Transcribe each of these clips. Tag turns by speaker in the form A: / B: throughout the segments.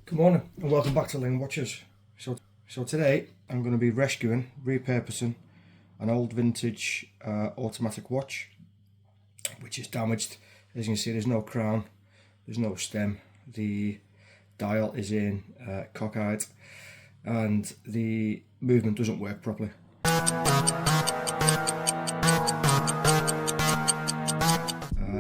A: Good morning and welcome back to Lane Watches. So today I'm going to be repurposing an old vintage automatic watch which is damaged. As you can see, there's no crown, there's no stem, the dial is in cockeyed and the movement doesn't work properly.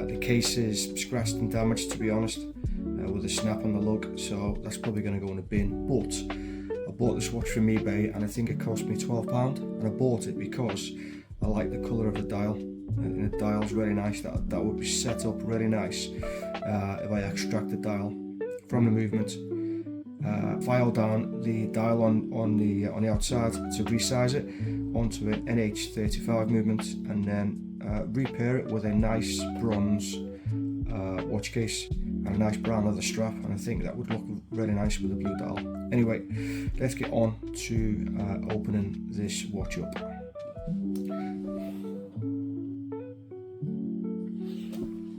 A: The case is scratched and damaged, to be honest, with a snap on the lug, so that's probably going to go in a bin. But I bought this watch from eBay and I think it cost me £12, and I bought it because I like the colour of the dial, and the dial's really nice. That would be set up really nice if I extract the dial from the movement, file down the dial on the outside to resize it onto an NH35 movement, and then repair it with a nice bronze watch case and a nice brown leather strap, and I think that would look really nice with the blue dial. Anyway, let's get on to opening this watch up.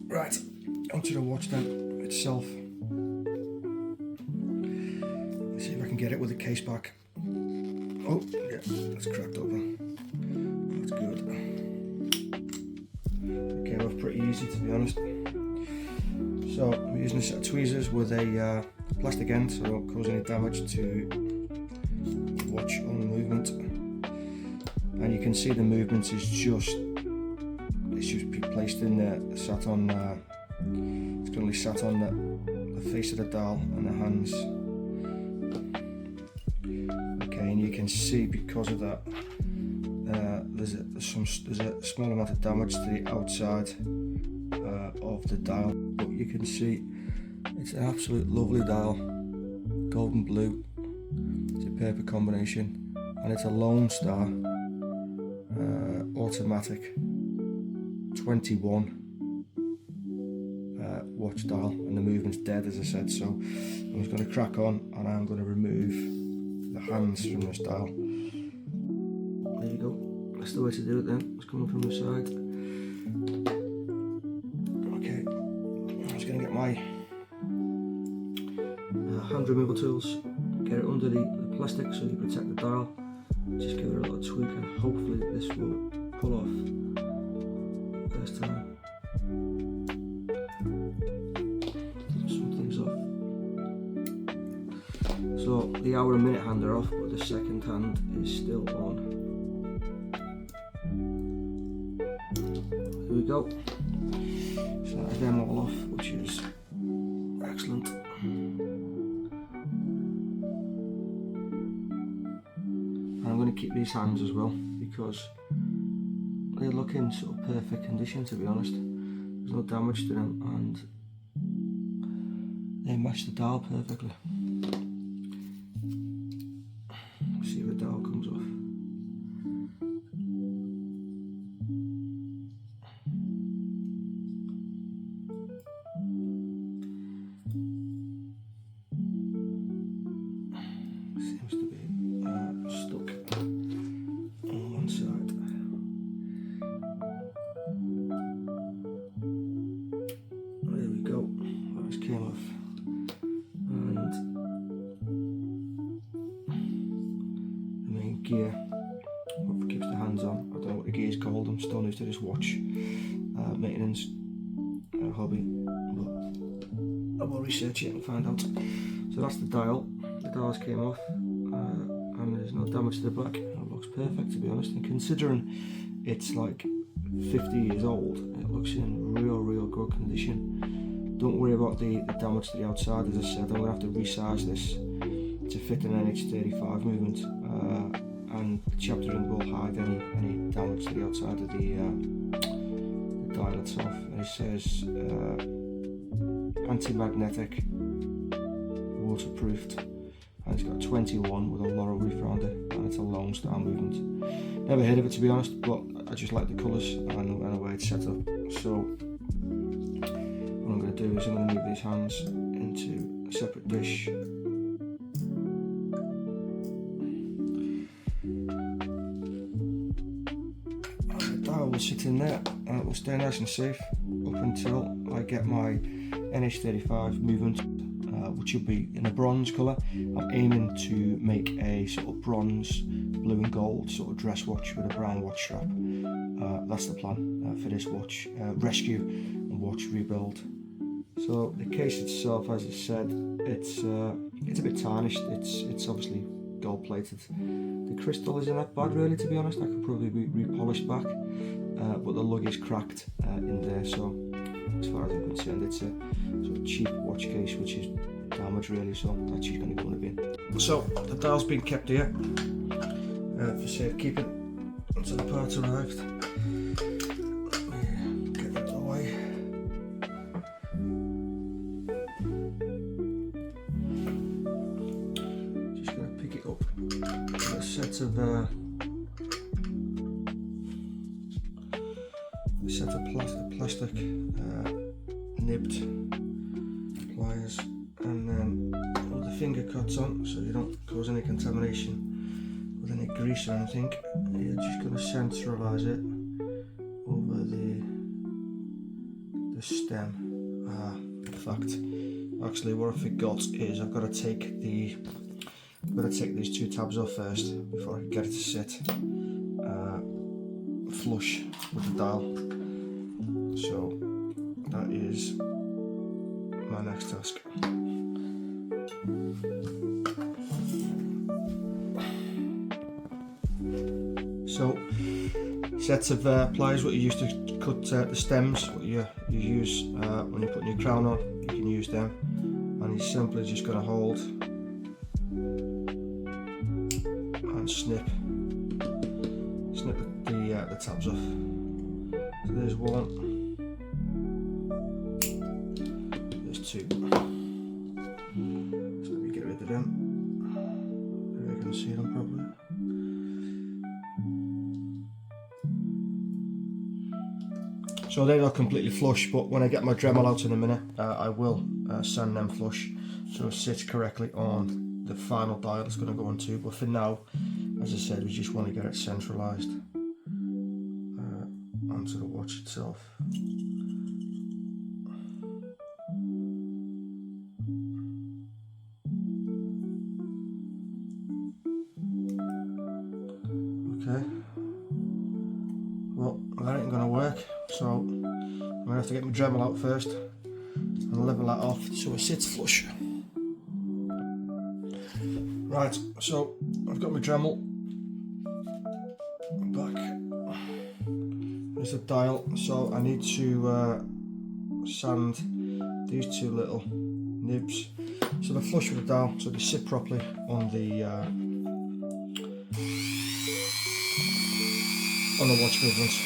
A: Right, onto the watch then itself. Let's see if I can get it with the case back. Oh yeah, that's cracked open. That's good. It came off pretty easy, to be honest. So I'm using a set of tweezers with a plastic end so it won't cause any damage to the watch on the movement. And you can see the movement is just placed in there, sat on it's currently sat on the face of the dial and the hands. Okay, and you can see because of that there's a small amount of damage to the outside of the dial, but you can see it's an absolute lovely dial, golden blue. It's a paper combination and it's a Lone Star automatic 21 watch dial, and the movement's dead, as I said. So I'm just going to crack on and I'm going to remove the hands from this dial. There you go, that's the way to do it then. It's coming from the side. Okay, I'm just going to get my hand removal tools, get it under the plastic so you protect the dial, just give it a little tweak and hopefully this will pull off first time. Some things off. So the hour and minute hand are off, but the second hand is still on. Here we go. So that's them all off, which is excellent. And I'm going to keep these hands as well because they look in sort of perfect condition, to be honest. There's no damage to them and they match the dial perfectly. See if the dial comes off. Seems to be stuck on one side. There we go, that just came off. And the main gear, what keeps the hands on, I don't know what the gear is called, I'm still new to this watch maintenance hobby, but I will research it and find out. So that's the dial. The dials came off and there's no damage to the back. It looks perfect, to be honest, and considering it's like 50 years old, it looks in real good condition. Don't worry about the damage to the outside. As I said, I'm going to have to resize this to fit an NH35 movement, and the chapter end will hide any damage to the outside of the dial itself. And it says anti-magnetic, waterproofed, and it's got 21 with a laurel reef around it, and it's a Lone Star movement. Never heard of it, to be honest, but I just like the colours and the way it's set up. So what I'm going to do is I'm going to move these hands into a separate dish. And the dial will sit in there and it will stay nice and safe up until I get my NH35 movement which will be in a bronze colour. I'm aiming to make a sort of bronze, blue and gold sort of dress watch with a brown watch strap. That's the plan for this watch. Rescue and watch rebuild. So the case itself, as I said, it's a bit tarnished. It's obviously gold plated. The crystal isn't that bad really, to be honest. I could probably be repolished back, but the lug is cracked in there. So as far as I'm concerned, it's a sort of cheap watch case which is damaged really. So that's just going to go in a bin. So the dial's been kept here for safekeeping until the parts arrived. Get that out of the way. Just going to pick it up. A set of plastic nibbed pliers, and then put the finger cuts on so you don't cause any contamination with any grease or anything. You're just going to centralise it over the stem. In fact, actually what I forgot is I've got to take these two tabs off first before I can get it to sit flush with the dial. So that is my next task. So sets of pliers, what you use to cut the stems, what you use when you're putting your crown on, you can use them, and you're simply just going to hold and snip the tabs off. So there's one, there's two. So let me get rid of them. Maybe I can see them properly. So they're not completely flush, but when I get my Dremel out in a minute, I will sand them flush so it sits correctly on the final dial it's going to go onto. But for now, as I said, we just want to get it centralised onto the watch itself. Okay. Well, that ain't going to work, so I'm going to have to get my Dremel out first and level that off so it sits flush. Right, so I've got my Dremel back. There's a dial, so I need to sand these two little nibs so they're flush with the dial, so they sit properly on the watch movements.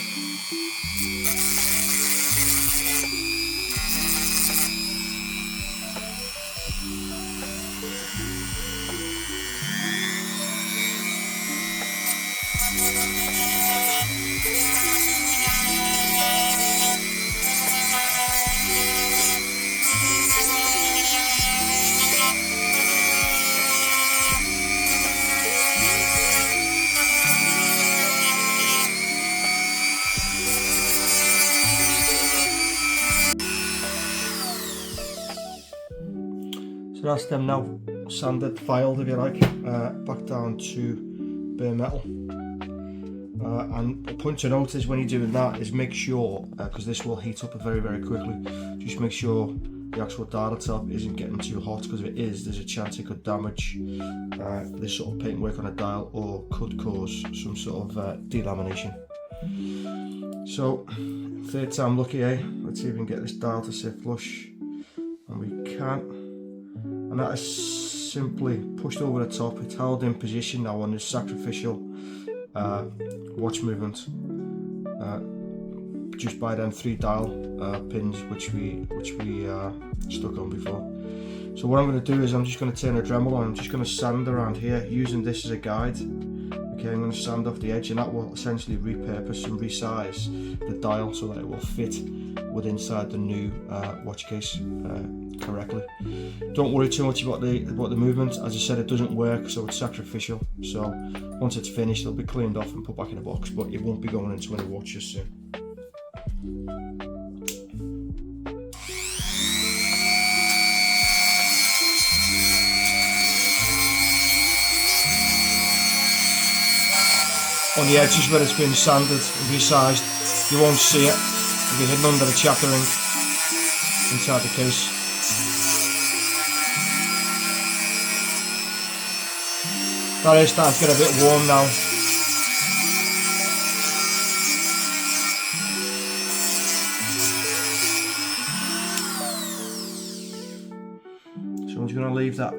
A: So that's them now sanded, filed if you like, back down to bare metal. And a point to note is when you're doing that is make sure, because this will heat up very quickly, just make sure the actual dial itself isn't getting too hot, because if it is, there's a chance it could damage this sort of paintwork on a dial or could cause some sort of delamination. So third time lucky, eh? Let's see if we can get this dial to sit flush, and we can. And that is simply pushed over the top. It's held in position now on this sacrificial watch movement just by them 3 dial pins which we stuck on before. So what I'm going to do is I'm just going to turn a Dremel on. I'm just going to sand around here using this as a guide. Okay, I'm going to sand off the edge, and that will essentially repurpose and resize the dial so that it will fit with inside the new watch case correctly. Don't worry too much about the movement. As I said, it doesn't work, so it's sacrificial. So once it's finished, it'll be cleaned off and put back in a box, but it won't be going into any watches soon. on the edges where it's been sanded and resized. You won't see it. It'll be hidden under the chapter ring inside the case. That is starting to get a bit warm now. So I'm just going to leave that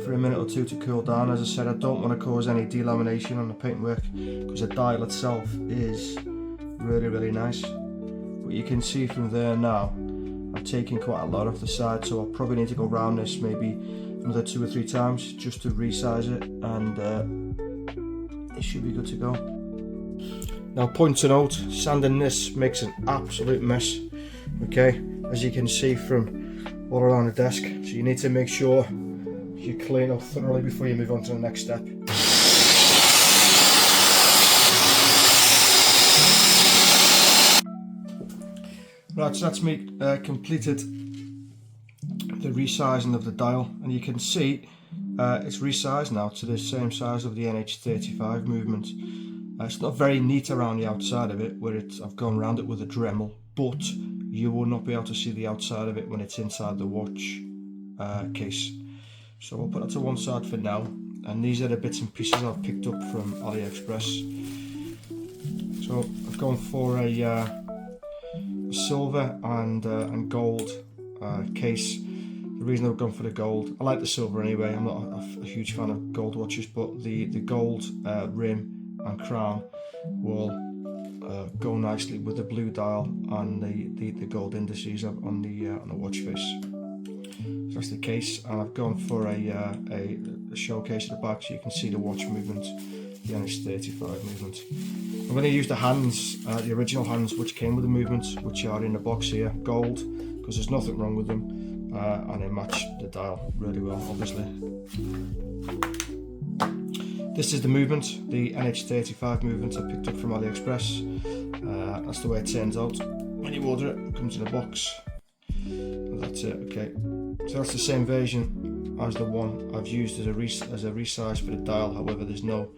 A: for a minute or two to cool down. As I said, I don't want to cause any delamination on the paintwork because the dial itself is really nice. But you can see from there now, I've taken quite a lot off the side, so I'll probably need to go around this maybe another 2 or 3 times just to resize it, and it should be good to go. Now, point to note, sanding this makes an absolute mess, okay, as you can see from all around the desk. So you need to make sure you clean up thoroughly before you move on to the next step. Right, so that's me completed the resizing of the dial, and you can see it's resized now to the same size of the NH35 movement. It's not very neat around the outside of it, where I've gone around it with a Dremel, but you will not be able to see the outside of it when it's inside the watch case. So we'll put that to one side for now, and these are the bits and pieces I've picked up from AliExpress. So I've gone for a silver and gold case. The reason I've gone for the gold, I like the silver anyway, I'm not a huge fan of gold watches, but the gold rim and crown will go nicely with the blue dial and the gold indices on the watch face. So that's the case, and I've gone for a showcase at the back so you can see the watch movement, the NH35 movement. I'm going to use the hands, the original hands which came with the movements, which are in the box here, gold, because there's nothing wrong with them, and they match the dial really well, obviously. This is the movement, the NH35 movement I picked up from AliExpress. That's the way it turns out when you order it. It comes in a box, and that's it. Okay, so that's the same version as the one I've used as a resize for the dial. However, there's no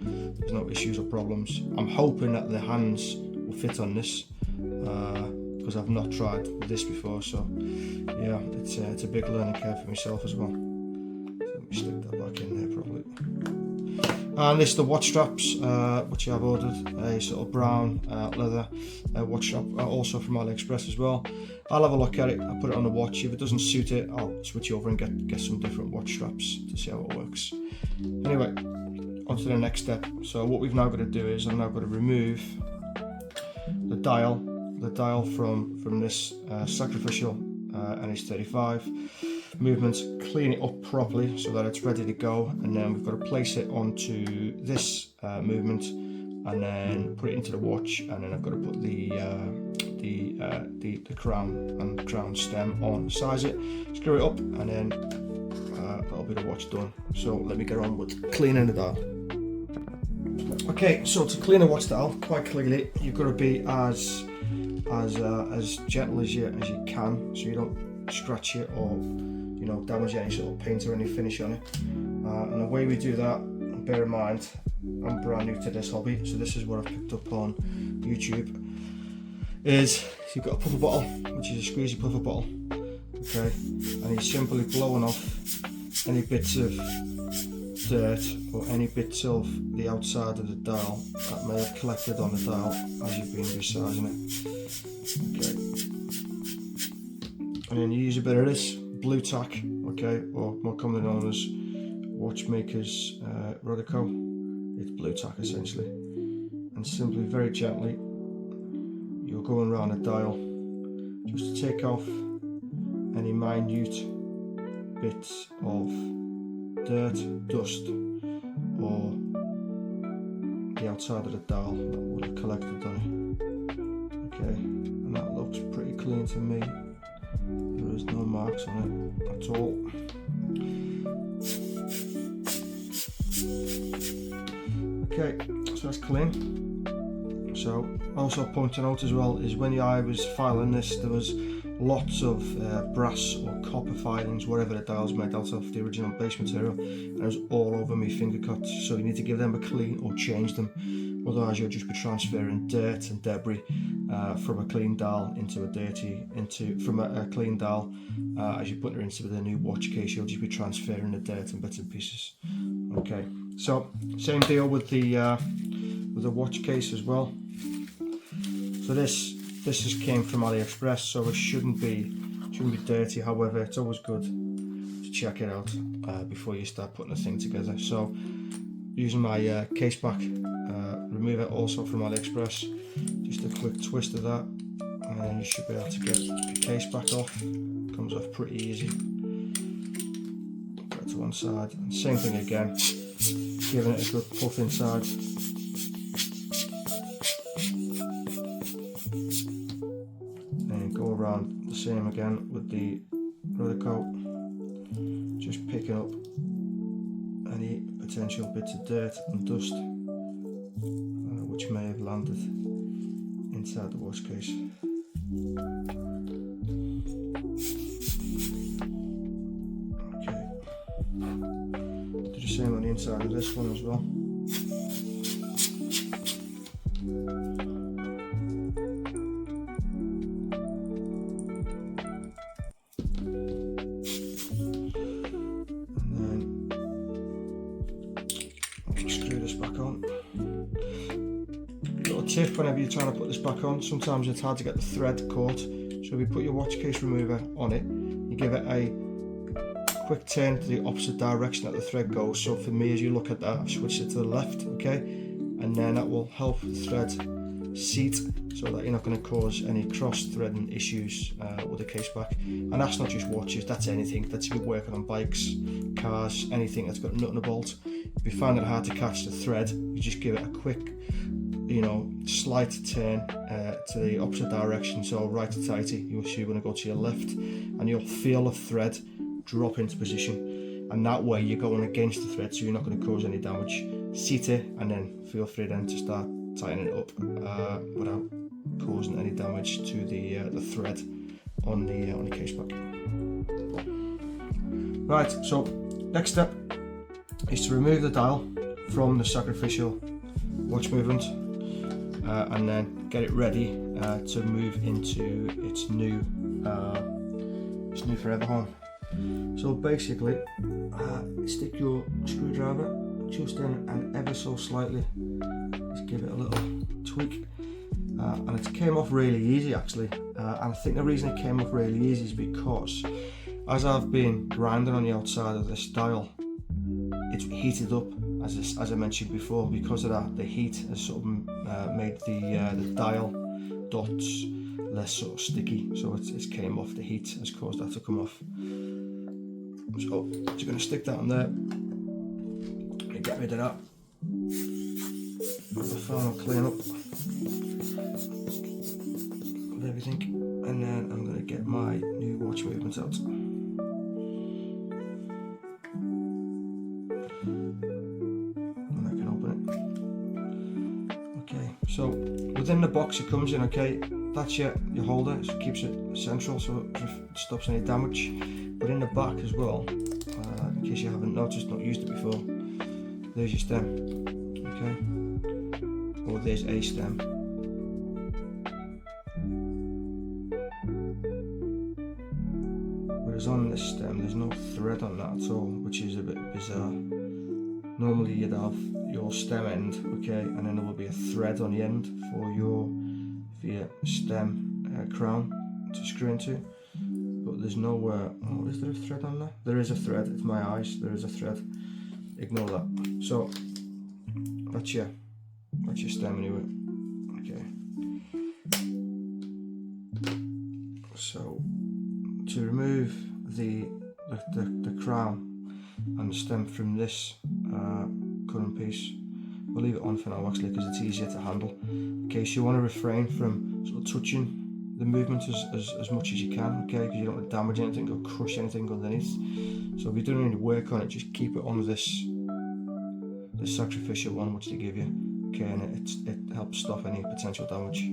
A: issues or problems. I'm hoping that the hands will fit on this because I've not tried this before. So yeah, it's a big learning curve for myself as well. So let me stick that back in there properly. And this is the watch straps, which I've ordered, a sort of brown leather watch strap, also from AliExpress as well. I'll have a look at it, I'll put it on the watch. If it doesn't suit it, I'll switch over and get some different watch straps to see how it works. Anyway, on to the next step. So what we've now got to do is I'm now going to remove the dial from this sacrificial NH35 movement, clean it up properly so that it's ready to go, and then we've got to place it onto this movement and then put it into the watch, and then I've got to put the crown and the crown stem on, size it, screw it up, and then that'll be the watch done. So let me get on with cleaning the dial. Okay, so to clean a watch dial, quite clearly you've got to be as gentle as you can, so you don't scratch it or damage any sort of paint or any finish on it. And the way we do that, bear in mind, I'm brand new to this hobby, so this is what I've picked up on YouTube, is you've got a puffer bottle, which is a squeezy puffer bottle, okay, and you're simply blowing off any bits of dirt or any bits of the outside of the dial that may have collected on the dial as you've been resizing it. Okay, and then you use a bit of this blue tack, okay, or more commonly known as watchmakers Rodico. It's blue tack essentially, and simply very gently you're going around the dial just to take off any minute bits of dirt, dust, or the outside of the dial that would have collected on it. Okay, and that looks pretty clean to me. There is no marks on it at all. Okay, so that's clean. So also pointing out as well is when I was filing this, there was lots of brass or copper filings, whatever the dial's made out of, the original base material, and it was all over my finger cuts. So you need to give them a clean or change them, otherwise you'll just be transferring dirt and debris from a clean dial into a clean dial. As you put it into the new watch case, you'll just be transferring the dirt and bits and pieces. Okay, so same deal with the watch case as well. So this just came from AliExpress, so it shouldn't be dirty. However, it's always good to check it out before you start putting the thing together. So using my case back remover, also from AliExpress, just a quick twist of that, and then you should be able to get the case back off. Comes off pretty easy. Put it to one side, and same thing again, giving it a good puff inside. Go around the same again with the rudder coat, just picking up any potential bits of dirt and dust which may have landed inside the watch case. Okay, do the same on the inside of this one as well. Screw this back on. Little tip whenever you're trying to put this back on, sometimes it's hard to get the thread caught, so if you put your watch case remover on it, you give it a quick turn to the opposite direction that the thread goes. So for me, as you look at that, I've switched it to the left, okay, and then that will help the thread seat so that you're not going to cause any cross threading issues with the case back. And that's not just watches, that's anything. That's if you're working on bikes, cars, anything that's got a nut and a bolt. If you find it hard to catch the thread, you just give it a quick, slight turn to the opposite direction, so right to tighty. You're going to go to your left, and you'll feel the thread drop into position, and that way you're going against the thread, so you're not going to cause any damage. Seat it, and then feel free then to start tightening it up without causing any damage to the thread on the case back. Right, so next step is to remove the dial from the sacrificial watch movement and then get it ready to move into its new forever home. So basically, stick your screwdriver just in and ever so slightly, just give it a little tweak, and it came off really easy actually, and I think the reason it came off really easy is because as I've been grinding on the outside of this dial, it's heated up, as I mentioned before. Because of that, the heat has sort of made the dial dots less sort of sticky, so it's came off. The heat has caused that to come off. So just going to stick that on there and get rid of that. The final clean up of everything, and then I'm going to get my new watch movement out. And I can open it. Okay, so within the box it comes in, okay, that's your holder, so it keeps it central, so it stops any damage. But in the back as well, in case you haven't noticed, not used it before, there's your stem, okay, or there's a stem. Whereas on this stem, there's no thread on that at all, which is a bit bizarre. Normally you'd have your stem end, okay, and then there will be a thread on the end for your stem crown to screw into. But there's no, oh, is there a thread on there? There is a thread, it's my eyes, there is a thread. Ignore that. So, that's your stem anyway. Okay. So, to remove the crown and the stem from this current piece, we'll leave it on for now actually, because it's easier to handle. In case you want to refrain from sort of touching the movement as much as you can, okay, because you don't want to damage anything or crush anything underneath. So if you're doing any work on it, just keep it on this sacrificial one which they give you, okay, and it helps stop any potential damage.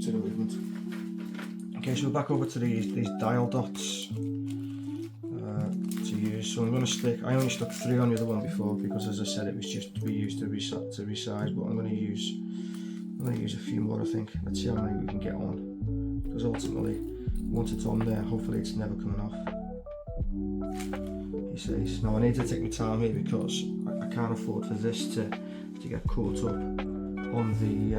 A: to the movement. Okay, so we're back over to these dial dots to use. So I'm going to stick, I only stuck 3 on the other one before because, as I said, it was just to be used to resize, but I'm going to use a few more, I think. Let's see how many we can get on, because ultimately once it's on there, hopefully it's never coming off. He says. Now I need to take my time here because I can't afford for this to get caught up on the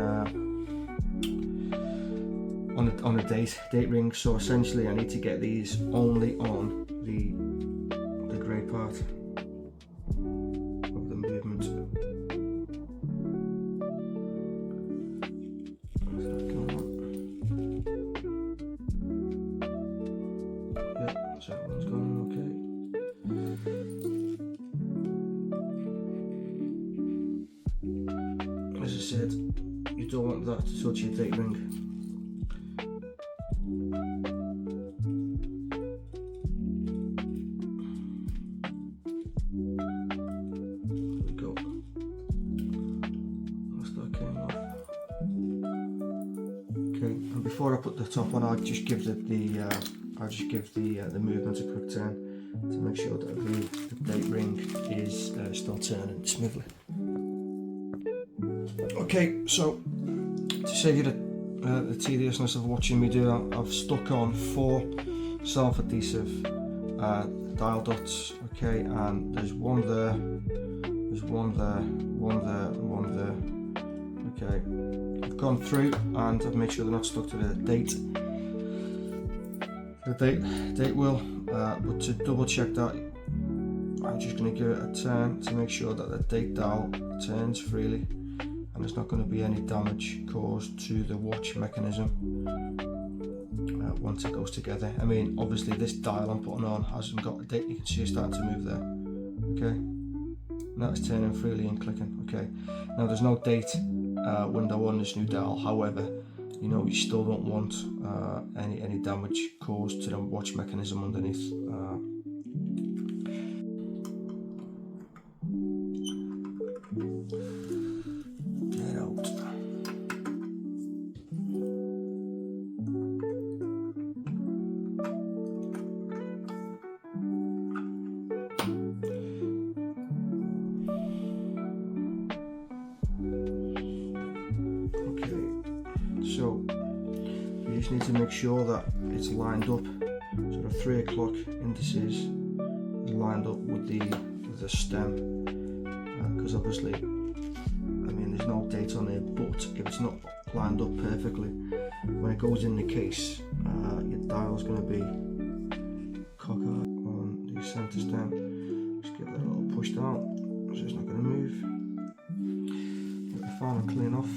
A: date ring. So essentially I need to get these only on the grey part of the movement. Yep, so that one's going okay. As I said, you don't want that to touch your date ring. There we go. That's that came off. Okay, and before I put the top on, I'll just give the movement a quick turn to make sure that the date ring is still turning smoothly. Okay, so to save you the tediousness of watching me do that, I've stuck on 4 self-adhesive dial dots. Okay, and there's one there, there's one there, one there, and one there. Okay, I've gone through and I've made sure they're not stuck to the date wheel, but to double check that, I'm just going to give it a turn to make sure that the date dial turns freely and there's not going to be any damage caused to the watch mechanism once it goes together. I mean, obviously this dial I'm putting on hasn't got a date, you can see it starting to move there. Okay, now it's turning freely and clicking. Okay, now there's no date window on this new dial, however, you know, you still don't want any damage caused to the watch mechanism underneath. Get out. Okay, so you just need to make sure that it's lined up, so the 3 o'clock indices is lined up with the stem, because obviously, I mean, there's no date on there, but if it's not lined up perfectly, when it goes in the case, your dial's going to be cockeyed on the centre stem. Just give that a little push down, so it's not going to move. Get the final clean off.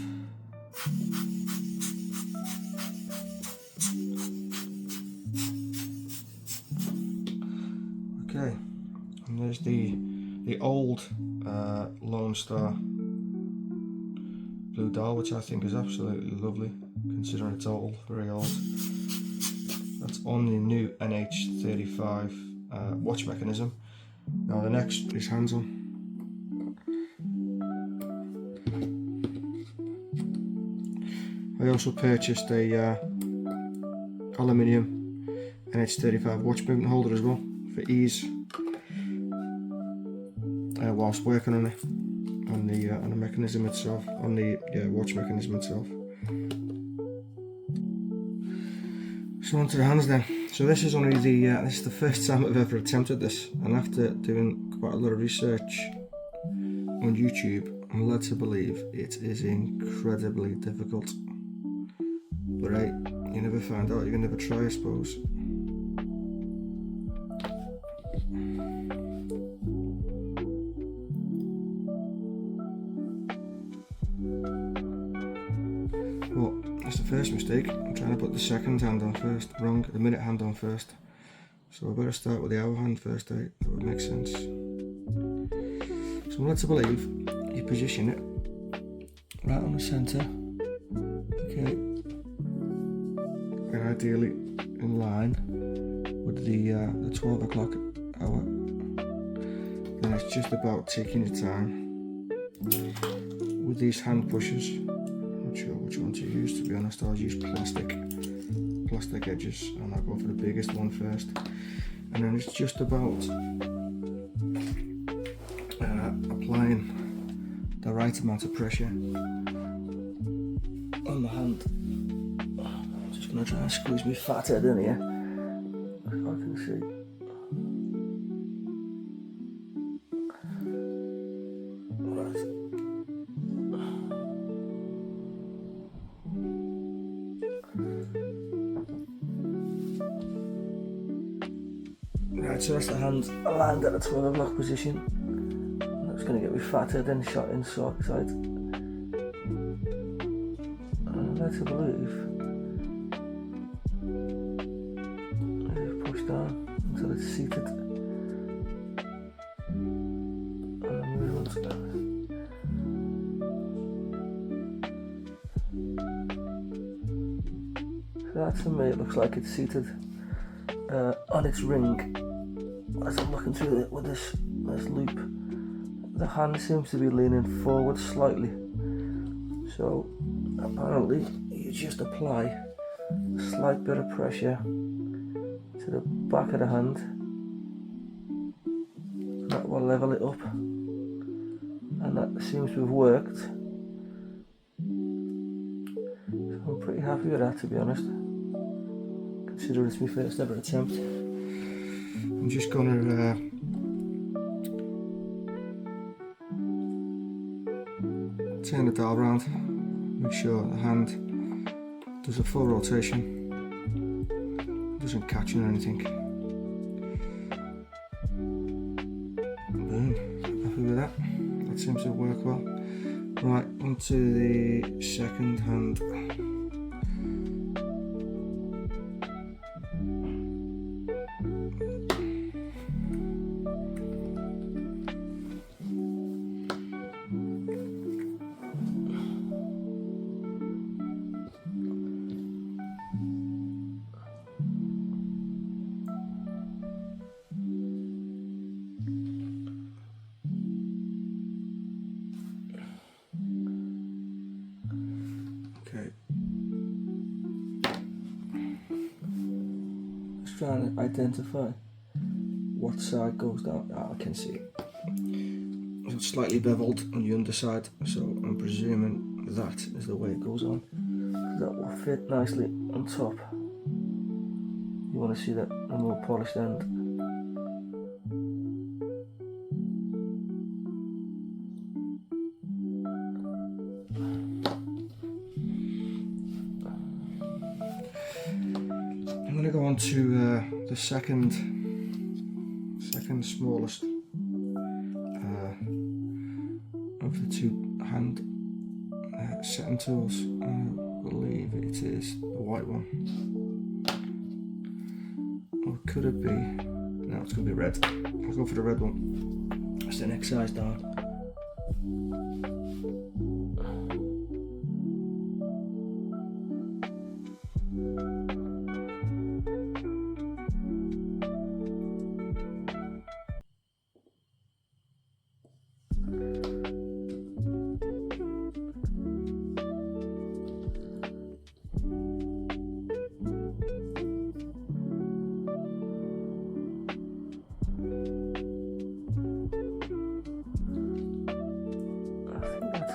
A: Okay, and there's the old Lone Star blue dial, which I think is absolutely lovely considering it's old, very old. That's on the new NH35 watch mechanism. Now the next is hands on. I also purchased a aluminium NH35 watch movement holder as well, for ease whilst working on it, on the mechanism itself, on the watch mechanism itself. So onto the hands then. So this is only this is the first time I've ever attempted this, and after doing quite a lot of research on YouTube, I'm led to believe it is incredibly difficult. But hey, you never find out, you can never try, I suppose. Well, that's the first mistake. I'm trying to put the second hand on first. Wrong, the minute hand on first. So I better start with the hour hand first, eh? That would make sense. So I'm led to believe you position it right on the centre. Okay. And ideally in line with the 12 o'clock hour. Then it's just about taking your time with these hand pushers. Not sure which one to use, to be honest. I'll use plastic edges, and I'll go for the biggest one first. And then it's just about applying the right amount of pressure on the hand. I'm just going to try and squeeze my fat head in here, if I can see. Right, so that's the hand aligned at the 12 o'clock position. I'm just going to get my fat head in, shot inside. And let's believe just push down until it's seated. And move on. So that to me it looks like it's seated on its ring. As I'm looking through it with this loop, the hand seems to be leaning forward slightly. So apparently you just apply a slight bit of pressure to the back of the hand. That will level it up, and that seems to have worked. So I'm pretty happy with that, to be honest, considering it's my first ever attempt. I'm just going to turn the dial around, make sure the hand does a full rotation, doesn't catch on anything. Boom, happy with that. That seems to work well. Right, onto the second hand. Okay. Just trying to identify what side goes down. I can see it. It's slightly beveled on the underside, so I'm presuming that is the way it goes on. That will fit nicely on top. You want to see that a more polished end. I'm going to go on to the second smallest of the two hand setting tools. I believe it is the white one. Or could it be? No, it's going to be red. I'll go for the red one. It's the next size down.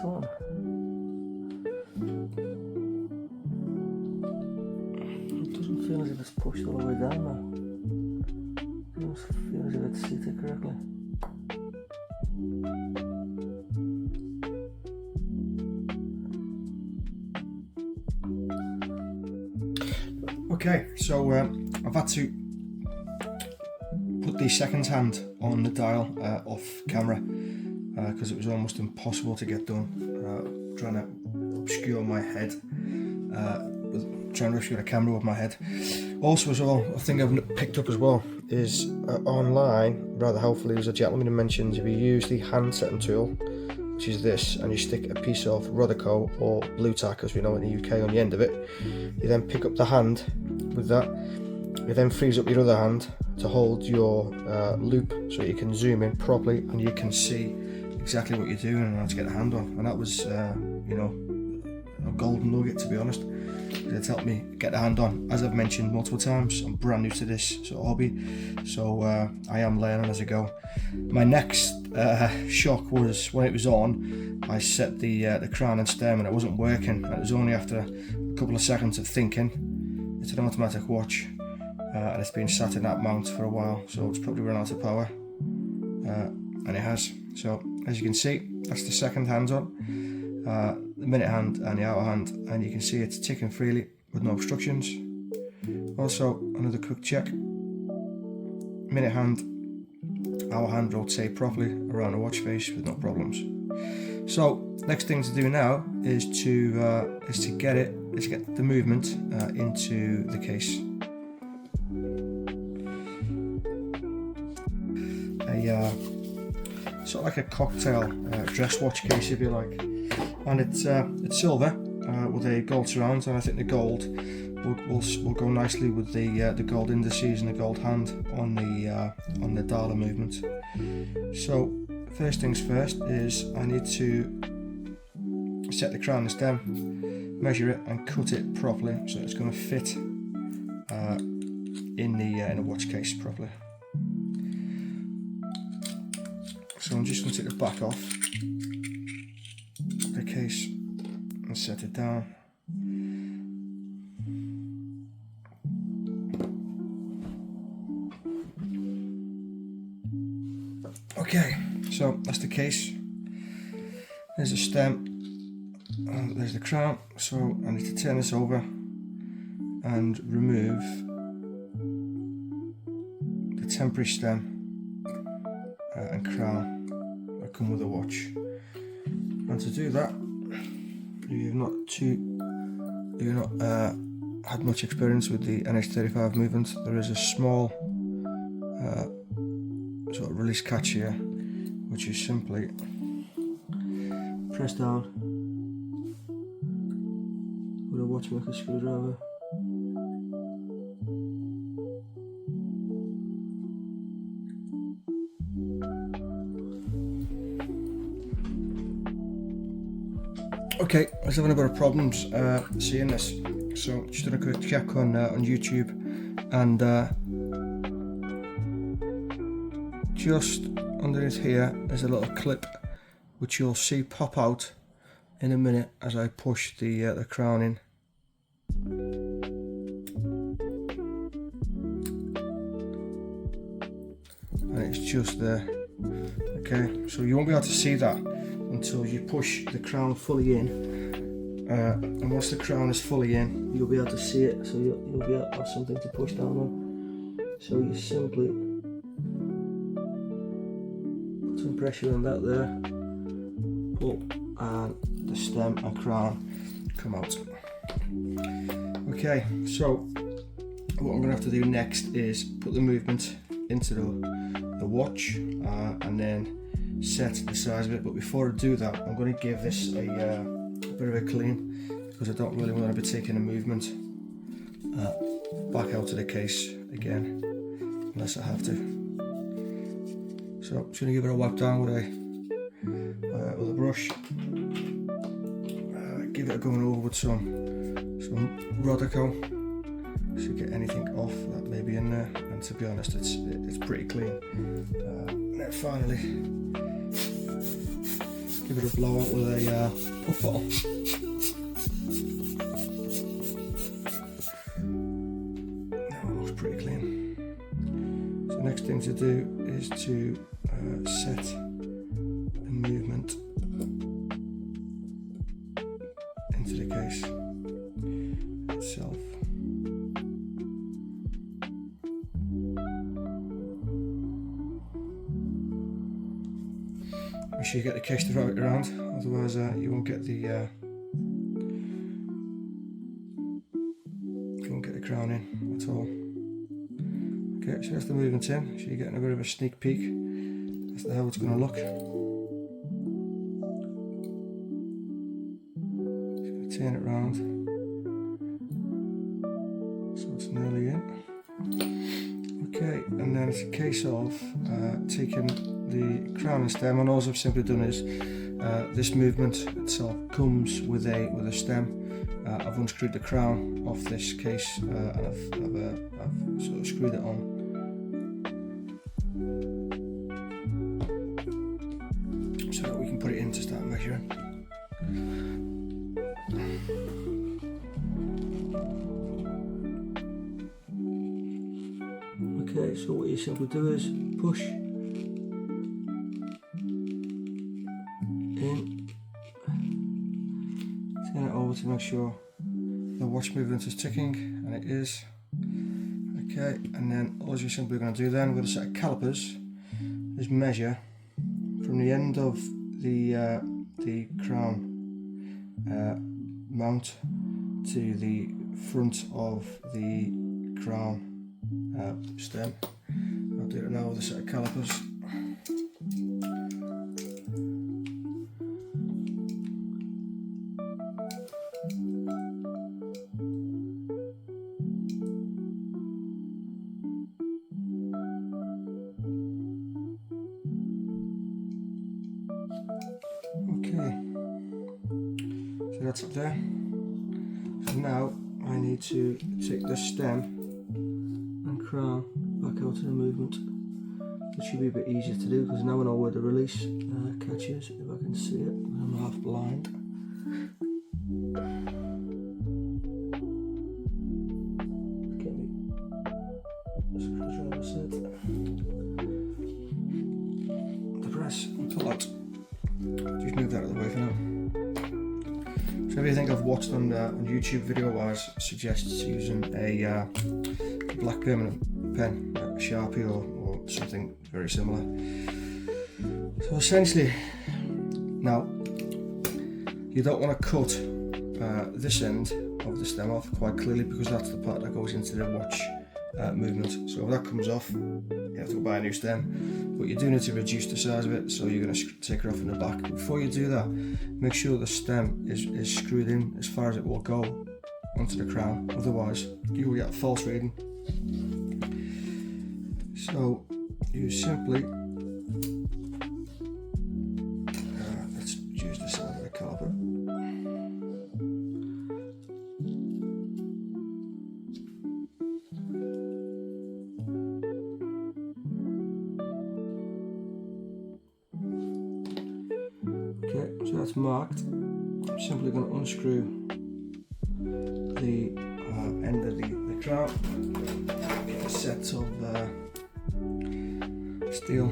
A: On. It doesn't feel as if it's pushed all the way down now. It doesn't feel as if it's seated correctly. Okay, so I've had to put the second hand on the dial off camera, because it was almost impossible to get done, trying to obscure my head, trying to obscure the camera with my head. Also as well, a thing I've picked up as well is online, rather helpfully, there's a gentleman who mentions if you use the hand setting tool, which is this, and you stick a piece of Rodico or blue tack, as we know in the UK, on the end of it, you then pick up the hand with that, it then frees up your other hand to hold your loop so you can zoom in properly and you can see exactly what you're doing and how to get the hand on. And that was, you know, golden nugget, to be honest. It's helped me get a hand on. As I've mentioned multiple times, I'm brand new to this sort of hobby, so I am learning as I go. My next shock was when it was on, I set the crown and stem and it wasn't working, and it was only after a couple of seconds of thinking. It's an automatic watch, and it's been sat in that mount for a while, so it's probably run out of power, and it has. So as you can see, that's the second hand on, the minute hand and the hour hand, and you can see it's ticking freely with no obstructions. Also, another quick check: minute hand, hour hand rotate properly around the watch face with no problems. So next thing to do now is to get the movement into the case. Sort of like a cocktail dress watch case, if you like, and it's silver with a gold surround, and I think the gold will go nicely with the gold indices and the gold hand on the dialer movement. So first things first is I need to set the crown and stem, measure it and cut it properly so it's going to fit in the watch case properly. So I'm just going to take the back off the case and set it down. Okay, so that's the case. There's the stem, and there's the crown. So I need to turn this over and remove the temporary stem and crown that come with the watch. And to do that, you've not had much experience with the NH35 movement, there is a small sort of release catch here, which is simply press down with a watchmaker screwdriver. Okay, I was having a bit of problems seeing this, so just done a quick check on YouTube, and just underneath here there's a little clip which you'll see pop out in a minute as I push the crown in. And it's just there. Okay, so you won't be able to see that until you push the crown fully in, and once the crown is fully in, you'll be able to see it, so you'll be able to have something to push down on. So you simply put some pressure on that there, pull, and the stem and crown come out. Okay, so what I'm going to have to do next is put the movement into the watch, and then set the size of it. But before I do that, I'm going to give this a bit of a clean, because I don't really want to be taking the movement back out of the case again unless I have to. So I'm just going to give it a wipe down with a brush, give it a going over with some Rodico to get anything off that may be in there, and to be honest it's pretty clean. And then finally give it a blow out with a puff bottle. Now it looks pretty clean. So the next thing to do is to set the movement into the case itself. Make sure you get the case to rotate around, otherwise you won't get the crown in at all. Okay, so that's the movement in, so you're getting a bit of a sneak peek as to how it's going to look. Just going to turn it round so it's nearly in. Okay, and then it's a case of taking the crown and stem, and all I've simply done is this movement itself comes with a stem. I've unscrewed the crown off this case and I've sort of screwed it on. So that we can put it in to start measuring. Okay, so what you simply do is push in, turn it over to make sure the watch movement is ticking, and it is. Okay, and then all you're simply going to do then with a set of calipers is measure from the end of the crown mount to the front of the crown stem. I'll do it now with a set of calipers. Okay, so that's up there. So now I need to take the stem and crown back out of the movement. It should be a bit easier to do because now I know where the release catches, if I can see it. I'm half blind. Get me screwdriver set. The press and pull out. Just move that out of the way for now. So everything I've watched on YouTube video wise suggests using a black permanent pen, a Sharpie or something very similar. So essentially, now you don't want to cut this end of the stem off quite clearly because that's the part that goes into the watch movement. So if that comes off, you have to go buy a new stem, but you do need to reduce the size of it, so you're going to take her off in the back. Before you do that, make sure the stem is screwed in as far as it will go onto the crown, otherwise you will get a false reading. So you simply, let's use the side of the caliper. Okay, so that's marked. I'm simply going to unscrew the end of the crown, get a set of steel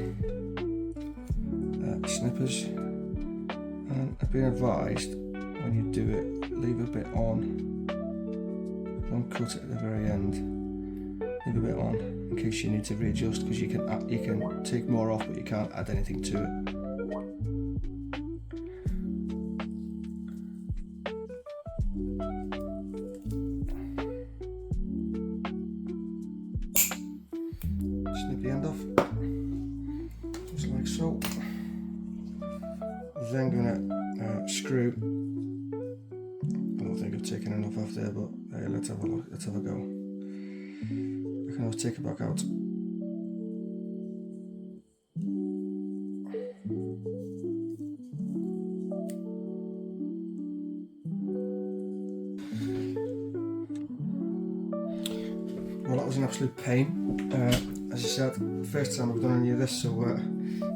A: snippers, and I've been advised when you do it, leave a bit on, don't cut it at the very end, leave a bit on in case you need to readjust, because you can take more off but you can't add anything to it. Snip the end off, just like so. Then going to screw. I don't think I've taken enough off there, but let's have a look. Let's have a go. I can always take it back out. Well, that was an absolute pain. As I said, first time I've done any of this, so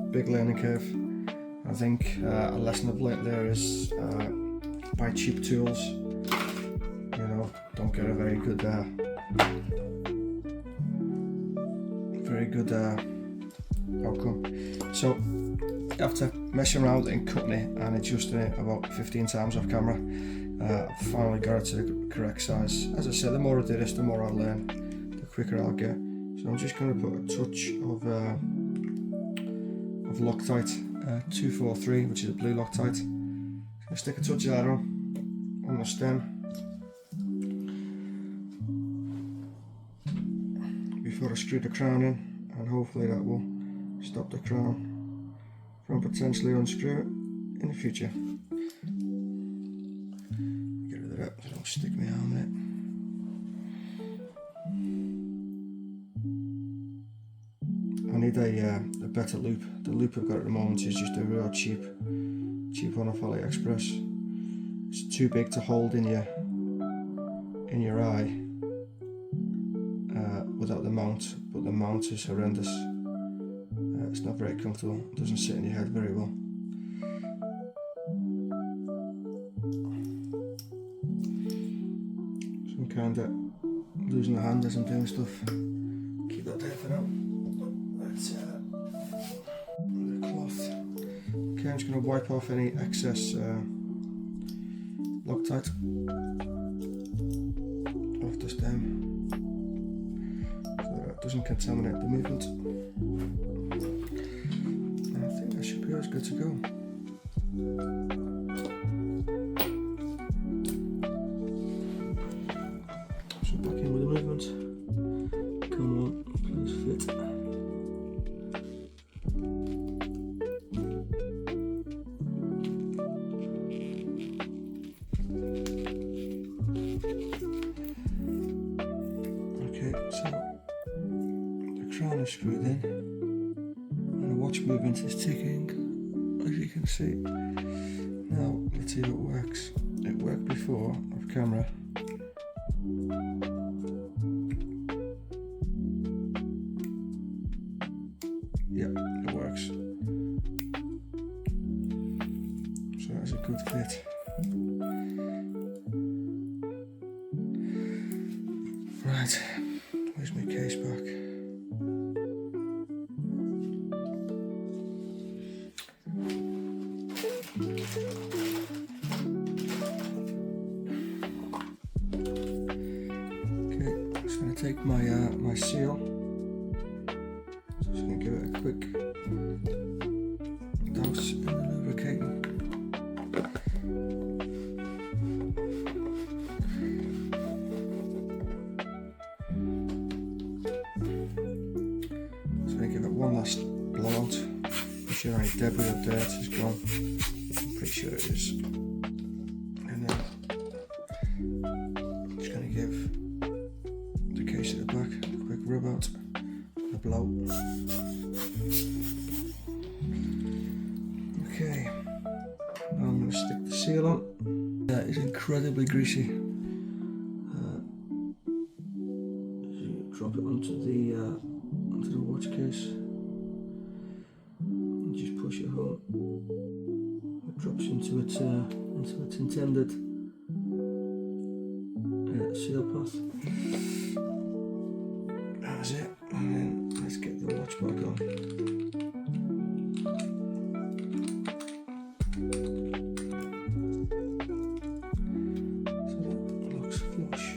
A: big learning curve. I think a lesson I've learnt there is buy cheap tools. You know, don't get a very good outcome. So after messing around and cutting it and adjusting it about 15 times off camera, I finally got it to the correct size. As I said, the more I do this, the more I learn, the quicker I'll get. So I'm just going to put a touch of Loctite 243, which is a blue Loctite. I'm going to stick a touch of that on the stem before I screw the crown in, and hopefully that will stop the crown from potentially unscrewing in the future. Get rid of that so I don't stick my arm in it. I need a better loop. The loop I've got at the moment is just a real cheap one off AliExpress. It's too big to hold in your eye without the mount, but the mount is horrendous. It's not very comfortable. It doesn't sit in your head very well. So I'm kind of losing the hand as I'm doing stuff. Keep that there for now. That's the cloth. Okay, I'm just going to wipe off any excess Loctite off the stem so that it doesn't contaminate the movement. And I think that should be as good to go. So back in with the movement. Come on, please fit. So the crown is screwed in and the watch movement is ticking, as you can see. Now let's see if it works. It worked before off camera. Yeah, it works. So that's a good fit. Right. Where's my case back? Okay, I'm just going to take my my seal. Just going to give it a quick douse in the lubricating. Give it one last blowout. Make sure any debris or dirt is gone. I'm pretty sure it is. And then I'm just going to give the case at the back a quick rub out, a blow. Okay, now I'm going to stick the seal on. That is incredibly greasy. Drop it onto the watch case and just push it home. It drops into its intended seal path. That's it, and then let's get the watch back on. So that looks flush.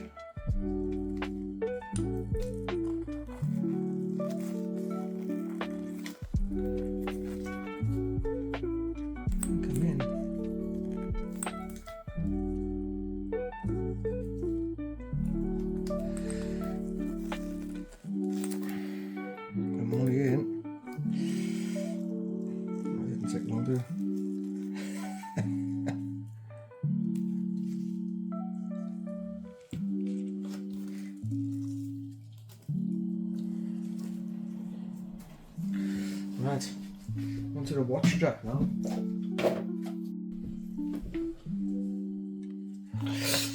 A: Take longer. Right, onto the watch strap now.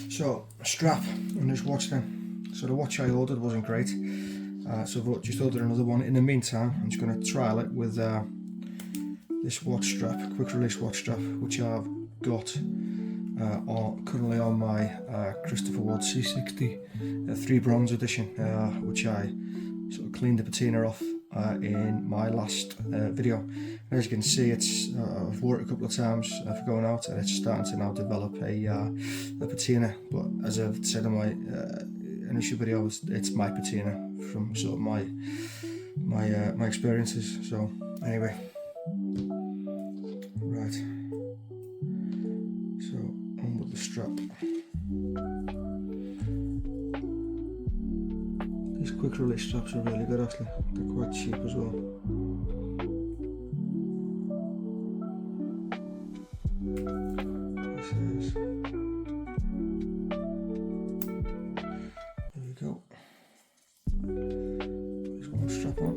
A: So, a strap on this watch then. So the watch I ordered wasn't great, so I've just ordered another one. In the meantime, I'm just going to trial it with this watch strap, quick release watch strap, which I've got currently on my Christopher Ward C60 3 bronze edition, which I sort of cleaned the patina off in my last video. And as you can see, it's I've wore it a couple of times for going out, and it's starting to now develop a patina. But as I've said in my initial video, it's my patina from sort of my experiences. So anyway. Right, so on with the strap. These quick release straps are really good actually, they're quite cheap as well. This is, there we go. There's one strap on.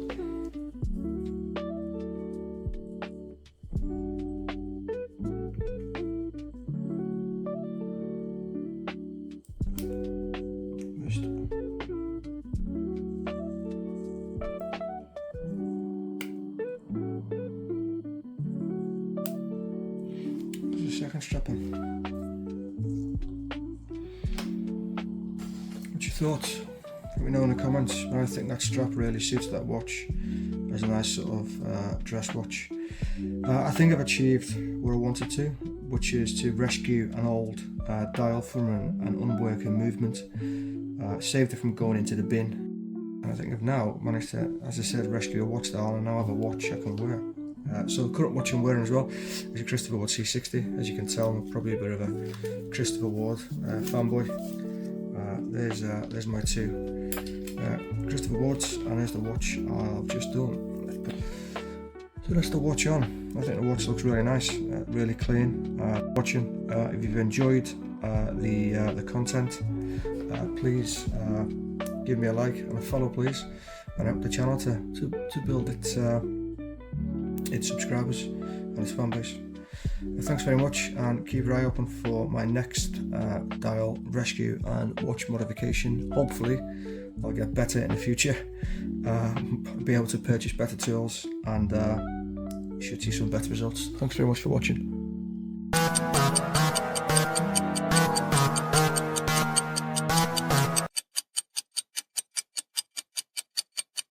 A: second strap on. What's your thoughts? Let me know in the comments. I think that strap really suits that watch as a nice sort of dress watch. I think I've achieved what I wanted to, which is to rescue an old dial from an unworking movement, saved it from going into the bin. And I think I've now managed to, as I said, rescue a watch dial, and now I have a watch I can wear. So the current watch I'm wearing as well is a Christopher Ward C60. As you can tell, I'm probably a bit of a Christopher Ward fanboy. There's my two Christopher Wards, and there's the watch I've just done. So that's the watch on. I think the watch looks really nice, really clean. Watching. If you've enjoyed the content, please give me a like and a follow, please, and help the channel to build its subscribers and its fan base. Thanks very much, and keep your eye open for my next dial rescue and watch modification. Hopefully I'll get better in the future, be able to purchase better tools, and you should see some better results. Thanks very much for watching.